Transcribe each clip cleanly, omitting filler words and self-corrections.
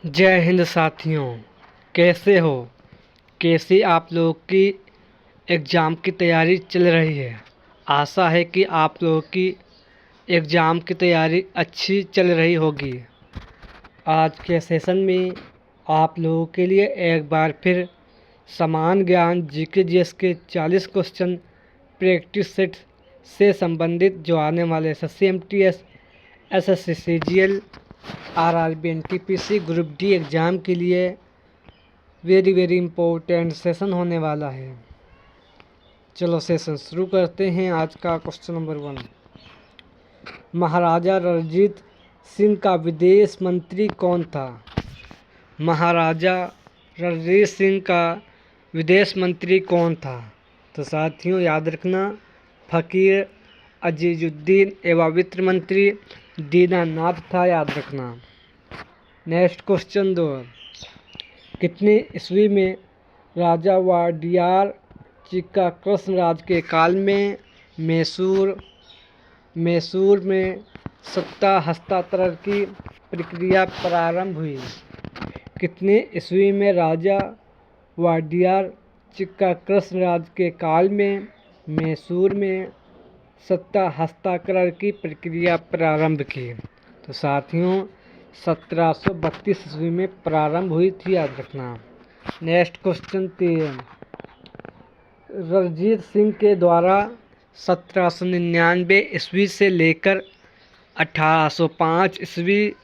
जय हिंद साथियों, कैसे हो? कैसी आप लोगों की एग्ज़ाम की तैयारी चल रही है? आशा है कि आप लोगों की एग्ज़ाम की तैयारी अच्छी चल रही होगी। आज के सेशन में आप लोगों के लिए एक बार फिर समान ज्ञान जीके जीएस के 40 क्वेश्चन प्रैक्टिस सेट से संबंधित जो आने वाले SSC MTS, SSC CGL, RRB NTPC group D exam के लिए वेरी इम्पोर्टेंट सेशन होने वाला है। चलो सेशन शुरू करते हैं। आज का क्वेश्चन नंबर 1, महाराजा रणजीत सिंह का विदेश मंत्री कौन था? महाराजा रणजीत सिंह का विदेश मंत्री कौन था? तो साथियों याद रखना, फ़कीर अजीजुद्दीन एवं वित्त मंत्री दीनानाथ था, याद रखना। नेक्स्ट क्वेश्चन 2, कितने ईस्वी में राजा वाडियार चिक्का कृष्ण राज के काल में मैसूर में सत्ता हस्तांतरण की प्रक्रिया प्रारंभ हुई? कितने ईस्वी में राजा वाडियार चिक्का कृष्ण राज के काल में मैसूर में सत्ता हस्तांतरण की प्रक्रिया प्रारंभ की? तो साथियों 1732 ईस्वी में प्रारंभ हुई थी, याद रखना। नेक्स्ट क्वेश्चन 3, रणजीत सिंह के द्वारा 1799 ईस्वी से लेकर 1805 ईस्वी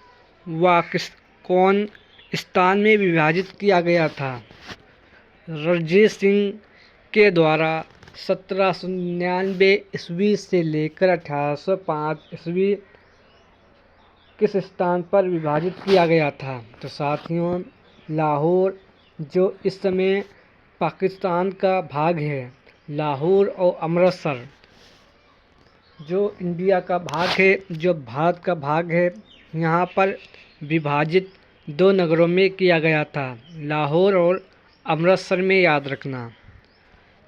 कौन स्थान में विभाजित किया गया था? रणजीत सिंह के द्वारा 1799 ईस्वी से लेकर 1805 ईस्वी किस स्थान पर विभाजित किया गया था? तो साथियों लाहौर, जो इस समय पाकिस्तान का भाग है, लाहौर और अमृतसर जो इंडिया का भाग है, जो भारत का भाग है, यहाँ पर विभाजित 2 नगरों में किया गया था, लाहौर और अमृतसर में, याद रखना।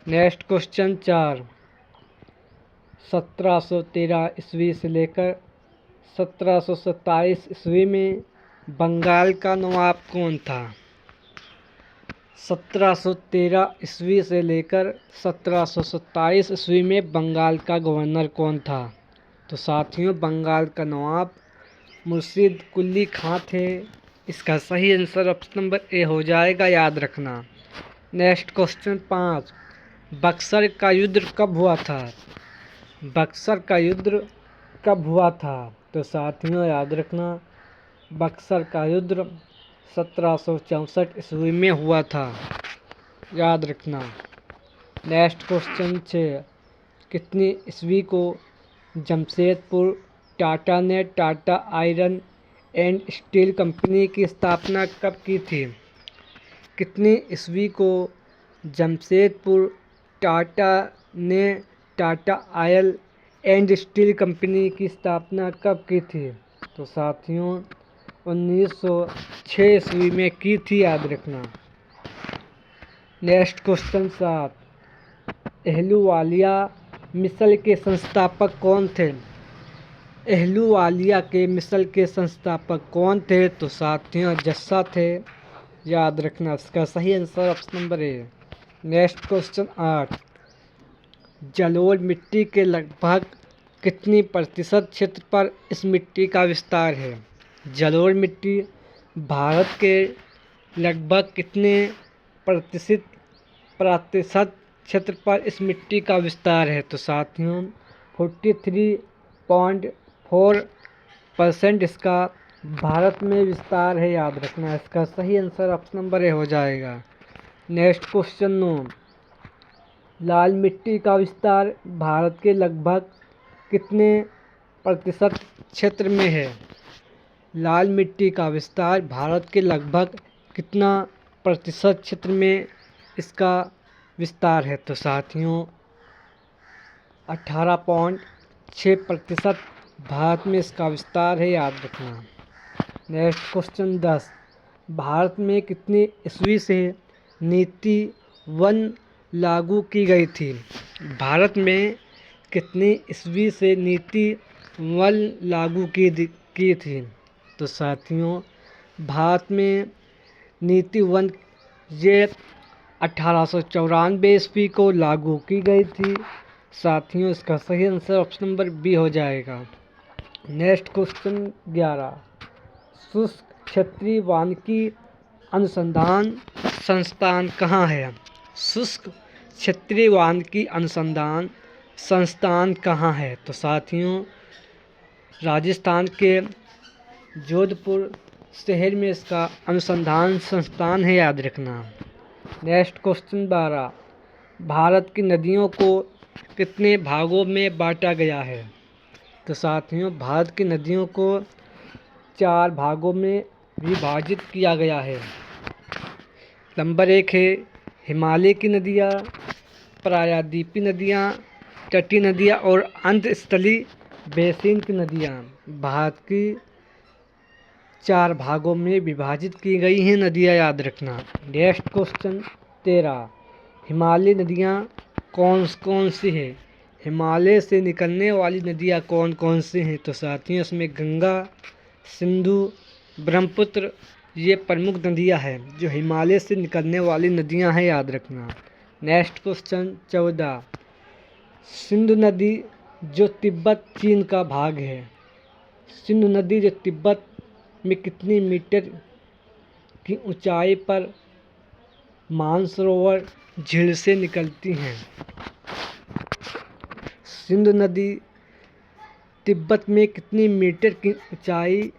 नेक्स्ट क्वेश्चन 4, 1713 ईस्वी से लेकर 1727 ईस्वी में बंगाल का नवाब कौन था? 1713 ईस्वी से लेकर 1727 ईस्वी में बंगाल का गवर्नर कौन था? तो साथियों बंगाल का नवाब मुर्शिद कुली खां थे। इसका सही आंसर ऑप्शन नंबर ए हो जाएगा, याद रखना। नेक्स्ट क्वेश्चन 5, बक्सर का युद्ध कब हुआ था? बक्सर का युद्ध कब हुआ था? तो साथियों याद रखना, बक्सर का युद्ध 1764 ईस्वी में हुआ था, याद रखना। नेक्स्ट क्वेश्चन 6, कितनी ईस्वी को जमशेदपुर टाटा ने Tata iron and steel company की स्थापना कब की थी? कितनी ईस्वी को जमशेदपुर टाटा ने Tata oil and steel company की स्थापना कब की थी? तो साथियों 1906 ईस्वी में की थी, याद रखना। नेक्स्ट क्वेश्चन 7, अहलूवालिया मिसल के संस्थापक कौन थे? अहलूवालिया के मिसल के संस्थापक कौन थे? तो साथियों जस्सा थे, याद रखना। इसका सही answer option number A. Next question 8, जलोढ़ मिट्टी के लगभग कितनी प्रतिशत क्षेत्र पर इस मिट्टी का विस्तार है? जलोढ़ मिट्टी भारत के लगभग कितने प्रतिशत क्षेत्र पर इस मिट्टी का विस्तार है? तो साथियों 43.4% इसका भारत में विस्तार है, याद रखना। इसका सही आंसर ऑप्शन नंबर ए हो जाएगा। नेक्स्ट क्वेश्चन 9, लाल मिट्टी का विस्तार भारत के लगभग कितने प्रतिशत क्षेत्र में है? लाल मिट्टी का विस्तार भारत के लगभग कितना प्रतिशत क्षेत्र में इसका विस्तार है? तो साथियों 18.6% भारत में इसका विस्तार है, याद रखना। नेक्स्ट क्वेश्चन 10, भारत में कितनी ईस्वी से नीति वन लागू की गई थी? भारत में कितनी ईस्वी से नीति वन लागू की थी? तो साथियों भारत में नीति वन ये 1894 ईस्वी को लागू की गई थी। साथियों, इसका सही आंसर ऑप्शन नंबर बी हो जाएगा। नेक्स्ट क्वेश्चन 11, शुष्क क्षेत्रीय वानिकी अनुसंधान संस्थान कहाँ है? शुष्क क्षेत्रीय वानिकी अनुसंधान संस्थान कहाँ है? तो साथियों, राजस्थान के जोधपुर शहर में इसका अनुसंधान संस्थान है, याद रखना। नेक्स्ट क्वेश्चन 12, भारत की नदियों को कितने भागों में बांटा गया है? तो साथियों, भारत की नदियों को 4 भागों में विभाजित किया गया है। नंबर 1 है हिमालय की नदियाँ, प्रायद्वीपी नदियाँ, तटीय नदियाँ और अंतस्थलीय बेसिन की नदियाँ। भारत की 4 भागों में विभाजित की गई हैं नदियाँ, याद रखना। नेक्स्ट क्वेश्चन 13, हिमालय नदियाँ कौन कौन सी है? हिमालय से निकलने वाली नदियाँ कौन कौन सी हैं? तो साथियों, इसमें गंगा, सिंधु, ब्रह्मपुत्र ये प्रमुख नदियाँ हैं जो हिमालय से निकलने वाली नदियाँ हैं, याद रखना। नेक्स्ट क्वेश्चन 14, सिंधु नदी जो तिब्बत चीन का भाग है, सिंधु नदी जो तिब्बत में कितनी मीटर की ऊंचाई पर मानसरोवर झील से निकलती हैं? सिंधु नदी तिब्बत में कितनी मीटर की ऊंचाई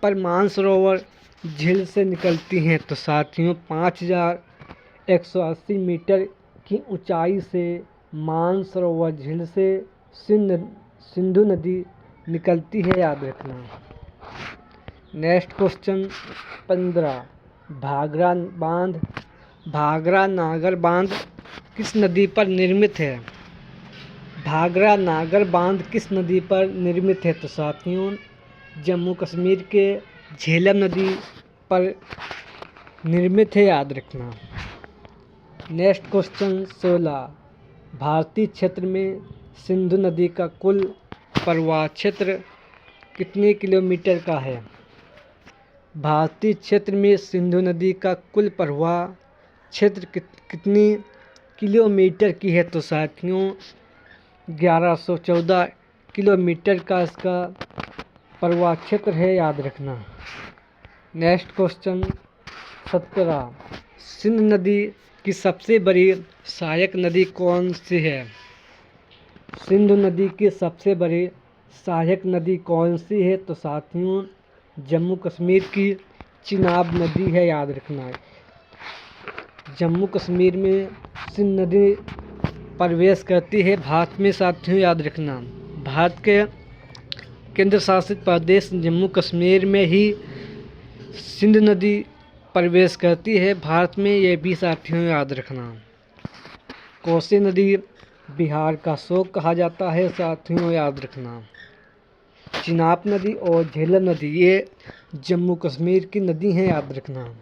पर मानसरोवर झील से निकलती हैं? तो साथियों, 5180 मीटर की ऊंचाई से मानसरोवर झील से सिंधु नदी निकलती है, याद रखना। नेक्स्ट क्वेश्चन 15, भागरा नागर बांध किस नदी पर निर्मित है? भागरा नागर बांध किस नदी पर निर्मित है? तो साथियों, जम्मू कश्मीर के झेलम नदी पर निर्मित है, याद रखना। नेक्स्ट क्वेश्चन 16, भारतीय क्षेत्र में सिंधु नदी का कुल प्रवाह क्षेत्र कितने किलोमीटर का है? भारतीय क्षेत्र में सिंधु नदी का कुल प्रवाह क्षेत्र कितनी किलोमीटर की है? तो साथियों, 1114 किलोमीटर का इसका प्रवाह क्षेत्र है, याद रखना। नेक्स्ट क्वेश्चन 17, सिंधु नदी की सबसे बड़ी सहायक नदी कौन सी है? सिंधु नदी की सबसे बड़ी सहायक नदी कौन सी है? तो साथियों, जम्मू कश्मीर की चिनाब नदी है, याद रखना। जम्मू कश्मीर में सिंधु नदी प्रवेश करती है भारत में, साथियों, याद रखना। भारत के केंद्र शासित प्रदेश जम्मू कश्मीर में ही सिंधु नदी प्रवेश करती है भारत में, ये भी साथियों याद रखना। कोसी नदी बिहार का शोक कहा जाता है, साथियों याद रखना। चिनाब नदी और झेलम नदी ये जम्मू कश्मीर की नदी हैं, याद रखना।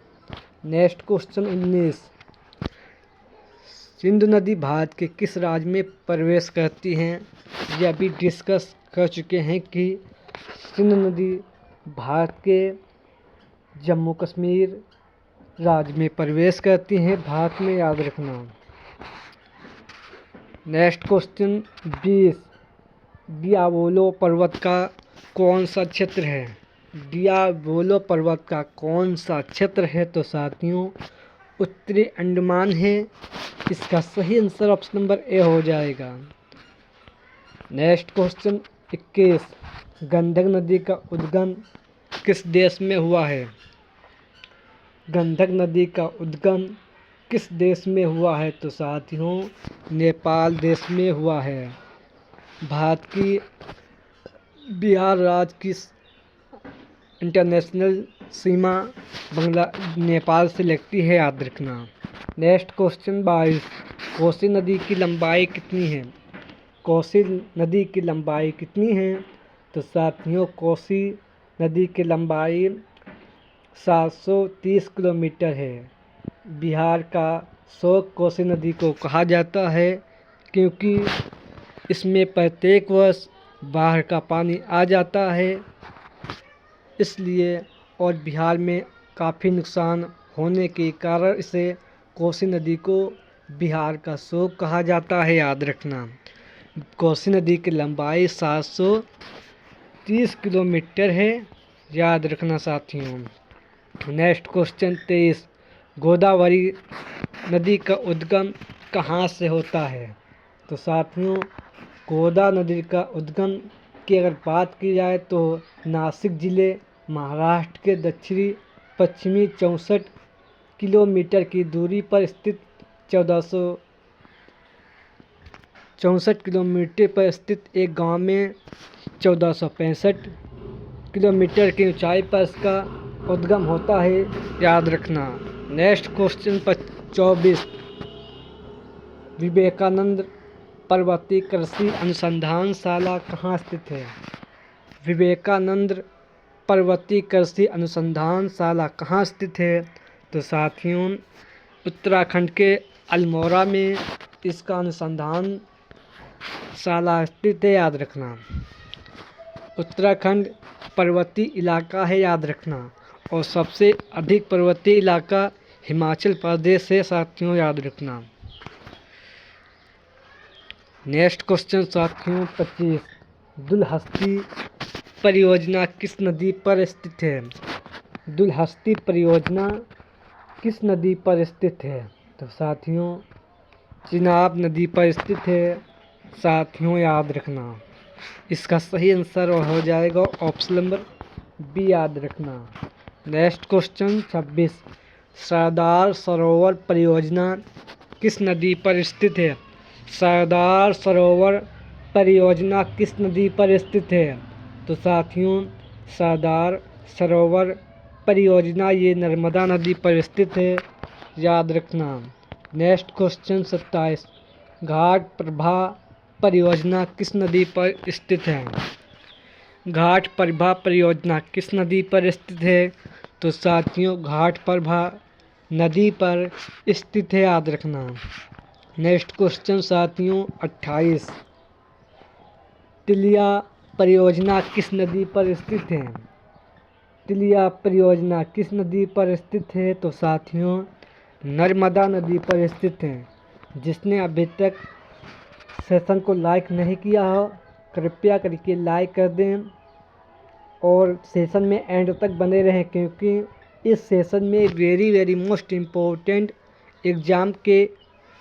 नेक्स्ट क्वेश्चन 19, सिंधु नदी भारत के किस राज्य में प्रवेश करती हैं? यह भी डिस्कस कर चुके हैं कि सिंधु नदी भारत के जम्मू कश्मीर राज्य में प्रवेश करती हैं भारत में, याद रखना। नेक्स्ट क्वेश्चन 20, डियावोलो पर्वत का कौन सा क्षेत्र है? डियावोलो पर्वत का कौन सा क्षेत्र है? तो साथियों, उत्तरी अंडमान है। इसका सही आंसर ऑप्शन नंबर ए हो जाएगा। नेक्स्ट क्वेश्चन 21, गंडक नदी का उद्गम किस देश में हुआ है? गंडक नदी का उद्गम किस देश में हुआ है? तो साथियों, नेपाल देश में हुआ है। भारत की बिहार राज्य की इंटरनेशनल सीमा नेपाल से लगती है, याद रखना। नेक्स्ट क्वेश्चन 22, कोसी नदी की लंबाई कितनी है? कोसी नदी की लंबाई कितनी है? तो साथियों, कोसी नदी की लंबाई 730 किलोमीटर है। बिहार का शोक कोसी नदी को कहा जाता है क्योंकि इसमें प्रत्येक वर्ष बाढ़ का पानी आ जाता है, इसलिए और बिहार में काफ़ी नुकसान होने के कारण इसे कोसी नदी को बिहार का शोक कहा जाता है, याद रखना। कोसी नदी की लंबाई 730 किलोमीटर है, याद रखना साथियों। नेक्स्ट क्वेश्चन 23, गोदावरी नदी का उद्गम कहाँ से होता है? तो साथियों, गोदावरी नदी का उद्गम की अगर बात की जाए तो नासिक ज़िले, महाराष्ट्र के दक्षिणी पश्चिमी 64 किलोमीटर की दूरी पर स्थित 1464 किलोमीटर पर स्थित एक गांव में 1465 किलोमीटर की ऊंचाई पर इसका उद्गम होता है, याद रखना। नेक्स्ट क्वेश्चन 24, विवेकानंद पर्वतीय कृषि अनुसंधानशाला कहाँ स्थित है? विवेकानंद पर्वतीय कृषि अनुसंधानशाला कहाँ स्थित है? तो साथियों, उत्तराखंड के अल्मोड़ा में इसका अनुसंधान शाला स्थित है, याद रखना। उत्तराखंड पर्वतीय इलाका है, याद रखना। और सबसे अधिक पर्वतीय इलाका हिमाचल प्रदेश है साथियों, याद रखना। नेक्स्ट क्वेश्चन साथियों 25, दुलहस्ती परियोजना किस नदी पर स्थित है? दुलहस्ती परियोजना किस नदी पर स्थित है? तो साथियों, चिनाब नदी पर स्थित है साथियों, याद रखना। इसका सही आंसर हो जाएगा ऑप्शन नंबर बी, याद रखना। नेक्स्ट क्वेश्चन 26, सरदार सरोवर परियोजना किस नदी पर स्थित है? सरदार सरोवर परियोजना किस नदी पर स्थित है? तो साथियों, सरदार सरोवर परियोजना ये नर्मदा नदी पर स्थित है, याद रखना। नेक्स्ट क्वेश्चन 27, घाट प्रभा परियोजना किस नदी पर स्थित है? घाट प्रभा परियोजना किस नदी पर स्थित है? तो साथियों, घाट प्रभा नदी पर स्थित है, याद रखना। नेक्स्ट क्वेश्चन साथियों 28, तिलिया परियोजना किस नदी पर स्थित है? तिलिया परियोजना किस नदी पर स्थित है? तो साथियों, नर्मदा नदी पर स्थित है। जिसने अभी तक सेशन को लाइक नहीं किया हो, कृपया करके लाइक कर दें और सेशन में एंड तक बने रहें, क्योंकि इस सेशन में वेरी मोस्ट इम्पोर्टेंट एग्ज़ाम के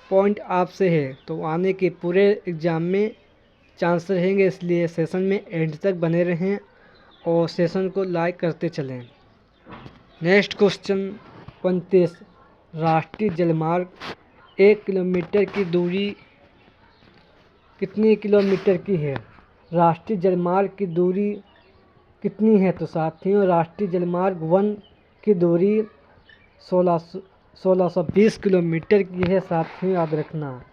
पॉइंट आपसे है, तो आने के पूरे एग्ज़ाम में चांस रहेंगे। इसलिए सेशन में एंड तक बने रहें और सेशन को लाइक करते चलें। नेक्स्ट क्वेश्चन 29, राष्ट्रीय जलमार्ग 1 किलोमीटर की दूरी कितनी किलोमीटर की है? राष्ट्रीय जलमार्ग की दूरी कितनी है? तो साथियों, राष्ट्रीय जलमार्ग 1 की दूरी 1620 किलोमीटर की है साथियों, याद रखना।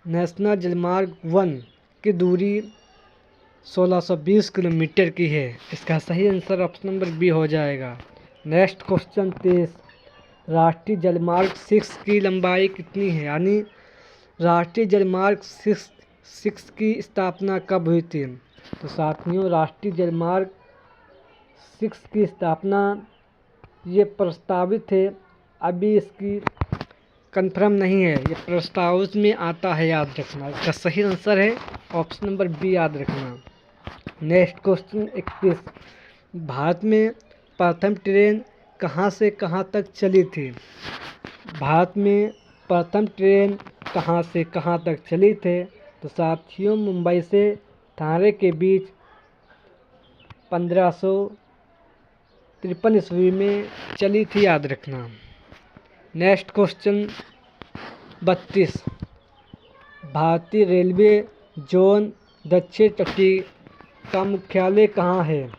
नेशनल जलमार्ग 1 की दूरी 1620 किलोमीटर की है। इसका सही आंसर ऑप्शन नंबर बी हो जाएगा। नेक्स्ट क्वेश्चन 23, राष्ट्रीय जलमार्ग 6 की लंबाई कितनी है? यानी राष्ट्रीय जलमार्ग 6 की स्थापना कब हुई थी? तो साथियों, राष्ट्रीय जलमार्ग 6 की स्थापना ये प्रस्तावित है, अभी इसकी कंफर्म नहीं है, ये प्रस्ताव में आता है, याद रखना। इसका सही आंसर है ऑप्शन नंबर बी, याद रखना। नेक्स्ट क्वेश्चन 31, भारत में प्रथम ट्रेन कहाँ से कहाँ तक चली थी? भारत में प्रथम ट्रेन कहाँ से कहाँ तक चली थे? तो साथियों, मुंबई से थाने के बीच 1553 ईस्वी में चली थी, याद रखना। नेक्स्ट क्वेश्चन 32, भारतीय रेलवे जोन दक्षिण तटीय का मुख्यालय कहाँ है?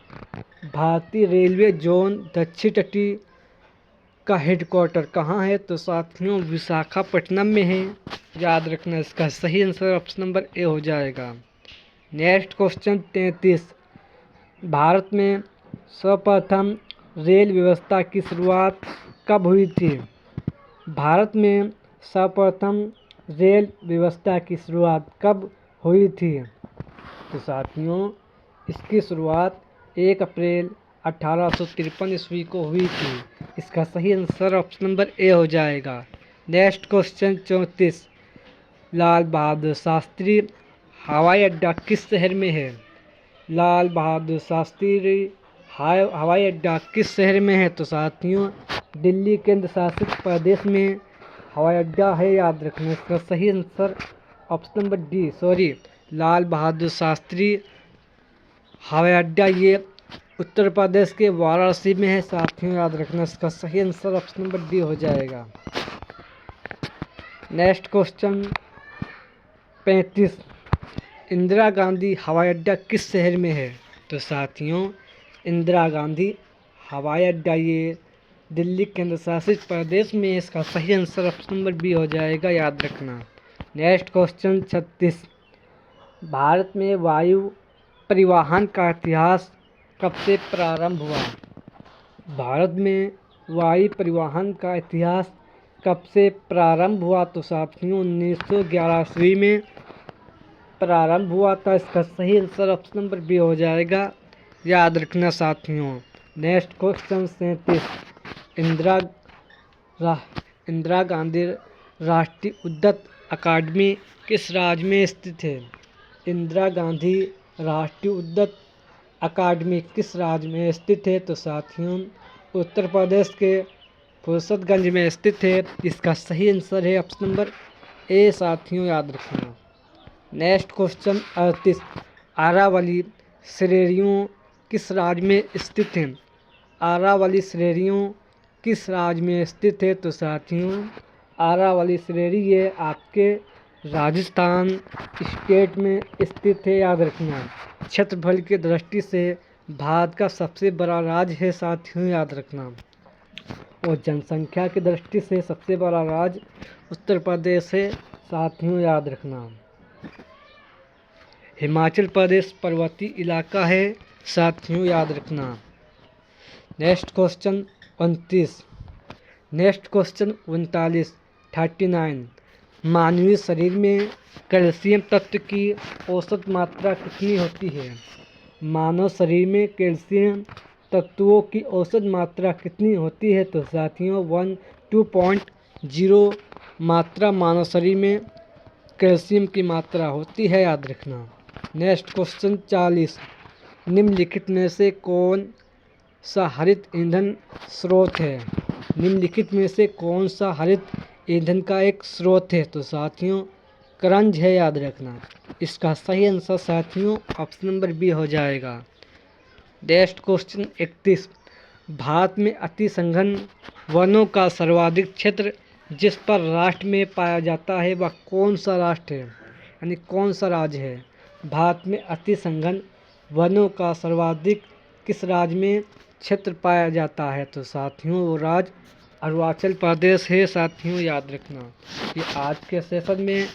भारतीय रेलवे जोन दक्षिण तटीय का हेडक्वार्टर कहाँ है? तो साथियों, विशाखापट्टनम में है, याद रखना। इसका सही आंसर ऑप्शन नंबर ए हो जाएगा। नेक्स्ट क्वेश्चन 33, भारत में सर्वप्रथम रेल व्यवस्था की शुरुआत कब हुई थी? भारत में सर्वप्रथम रेल व्यवस्था की शुरुआत कब हुई थी? तो साथियों, इसकी शुरुआत 1 अप्रैल 1853 ईस्वी को हुई थी। इसका सही आंसर ऑप्शन नंबर ए हो जाएगा। Next question 34। लाल बहादुर शास्त्री हवाई अड्डा किस शहर में है? लाल बहादुर शास्त्री हवाई अड्डा किस शहर में है? तो साथियों दिल्ली केंद्र शासित प्रदेश में हवाई अड्डा है, याद रखना। इसका सही answer option number D Lal Bahadur Shastri हवाई अड्डा ये उत्तर प्रदेश के वाराणसी में है, साथियों याद रखना। इसका सही आंसर ऑप्शन नंबर डी हो जाएगा। Next question 35। इंदिरा गांधी हवाई अड्डा किस शहर में है? तो साथियों इंदिरा गांधी हवाई अड्डा ये दिल्ली केंद्र शासित प्रदेश में। इसका सही आंसर ऑप्शन नंबर बी हो जाएगा, याद रखना। Next question 36। भारत में वायु परिवहन का इतिहास कब से प्रारंभ हुआ? भारत में वायु परिवहन का इतिहास कब से प्रारंभ हुआ? तो साथियों 1911 ईस्वी में प्रारंभ हुआ था। इसका सही आंसर ऑप्शन नंबर बी हो जाएगा, याद रखना साथियों। Next question 37। इंदिरा गांधी राष्ट्रीय उद्यत अकादमी किस राज्य में स्थित है? इंदिरा गांधी राष्ट्रीय उद्यत अकादमी किस राज्य में स्थित है? तो साथियों उत्तर प्रदेश के फुर्सतगंज में स्थित है। इसका सही आंसर है ऑप्शन नंबर ए, साथियों याद रखना। Next question 38। अरावली श्रेणियों किस राज्य में स्थित हैं? अरावली श्रेणियों किस राज्य में स्थित है? तो साथियों अरावली श्रेणी ये आपके राजस्थान स्टेट में स्थित है, याद रखना। क्षेत्रफल की दृष्टि से भारत का सबसे बड़ा राज्य है, साथियों याद रखना। और जनसंख्या की दृष्टि से सबसे बड़ा राज्य उत्तर प्रदेश है, साथियों याद रखना। हिमाचल प्रदेश पर्वतीय इलाका है, साथियों याद रखना। Next question 29। Next question 39 39। मानवीय शरीर में कैल्शियम तत्व की औसत मात्रा कितनी होती है? मानव शरीर में कैल्शियम तत्वों की औसत मात्रा कितनी होती है? तो साथियों 2.0 मात्रा मानव शरीर में कैल्शियम की मात्रा होती है, याद रखना। Next question 40। निम्नलिखित में से कौन सा हरित ईंधन स्रोत है? निम्नलिखित में से कौन सा हरित ईंधन का एक स्रोत है? तो साथियों करंज है, याद रखना। इसका सही आंसर साथियों ऑप्शन नंबर बी हो जाएगा। Next question 31। भारत में अति सघन वनों का सर्वाधिक क्षेत्र जिस पर राष्ट्र में पाया जाता है वह कौन सा राष्ट्र है, यानी कौन सा राज्य है? भारत में अति सघन वनों का सर्वाधिक किस राज्य में क्षेत्र पाया जाता है? तो साथियों वो राज्य अरुणाचल प्रदेश है, साथियों याद रखना। ये आज के सेशन में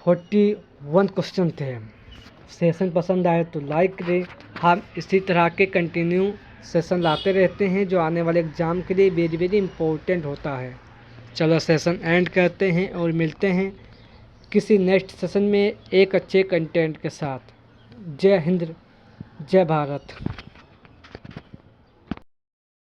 41 क्वेश्चन थे। सेशन पसंद आए तो लाइक करें। हम इसी तरह के कंटिन्यू सेशन लाते रहते हैं जो आने वाले एग्ज़ाम के लिए वेरी वेरी इंपॉर्टेंट होता है। चलो सेशन एंड करते हैं और मिलते हैं किसी नेक्स्ट सेशन में एक अच्छे कंटेंट के साथ। जय हिंद, जय भारत।